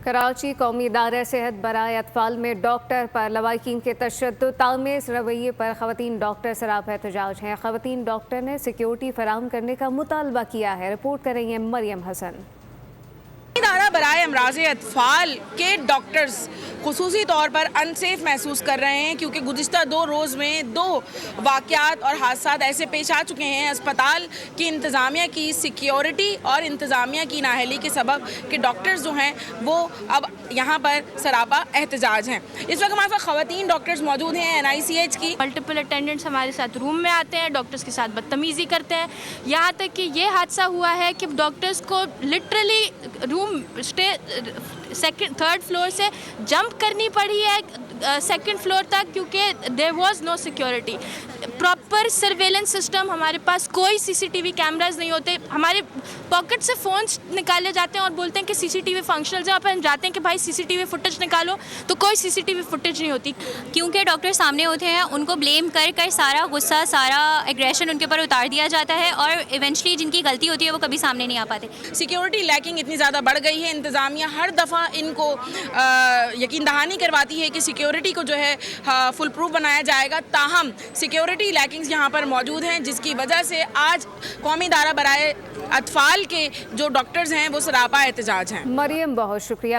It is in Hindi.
कराची कौमी इदारा सेहत बराए अतफाल में डॉक्टर पर लवाकिन के तशद्दुद तामेज़ रवैये पर ख़वातीन डॉक्टर सरापा एहतजाज हैं। ख़वातीन डॉक्टर ने सिक्योरिटी फराहम करने का मुतालबा किया है। रिपोर्ट कर रही हैं मरियम हसन। इदारा बराए अमराज़ अतफाल के डॉक्टर्स खुसूसी तौर पर अनसेफ महसूस कर रहे हैं क्योंकि गुज़िश्ता 2 रोज़ में 2 वाक़यात और हादसात ऐसे पेश आ चुके हैं अस्पताल की इंतज़ामिया की सिक्योरिटी और इंतज़ामिया की नाअहली के सबब कि डॉक्टर्स जो हैं वो अब यहाँ पर सरापा एहतजाज हैं। इस वक्त हमारे साथ ख़वातीन डॉक्टर्स मौजूद हैं NICH की। मल्टीपल अटेंडेंट्स हमारे साथ रूम में आते हैं, डॉक्टर्स के साथ बदतमीज़ी करते हैं। यहाँ तक कि ये हादसा हुआ है कि डॉक्टर्स को literally room second third floor से जंप करनी पड़ी है सेकंड फ्लोर तक क्योंकि there was no security. Proper surveillance system, हमारे पास कोई CCTV कैमराज नहीं होते। हमारे पॉकेट से फ़ोन्स निकाले जाते हैं और बोलते हैं कि CCTV फंक्शनल है। अपन जाते हैं कि भाई CCTV फुटेज निकालो तो कोई CCTV फुटेज नहीं होती क्योंकि डॉक्टर सामने होते हैं, उनको ब्लेम कर कर सारा गुस्सा सारा एग्रेशन उनके ऊपर उतार दिया जाता है और इवेंचुअली जिनकी गलती होती है वो कभी सामने नहीं आ पाते। सिक्योरिटी लैकिंग इतनी ज़्यादा बढ़ गई है, इंतज़ामिया हर दफ़ा इनको यकीन दहानी करवाती है कि सिक्योरिटी को जो है फुल प्रूफ बनाया जाएगा, ताहम सिक्योरिटी लैकिंग्स यहाँ पर मौजूद हैं जिसकी वजह से आज कौमी इदारा बराए अतफाल के जो डॉक्टर्स हैं वो सरापा एहतजाज हैं। मरियम बहुत शुक्रिया।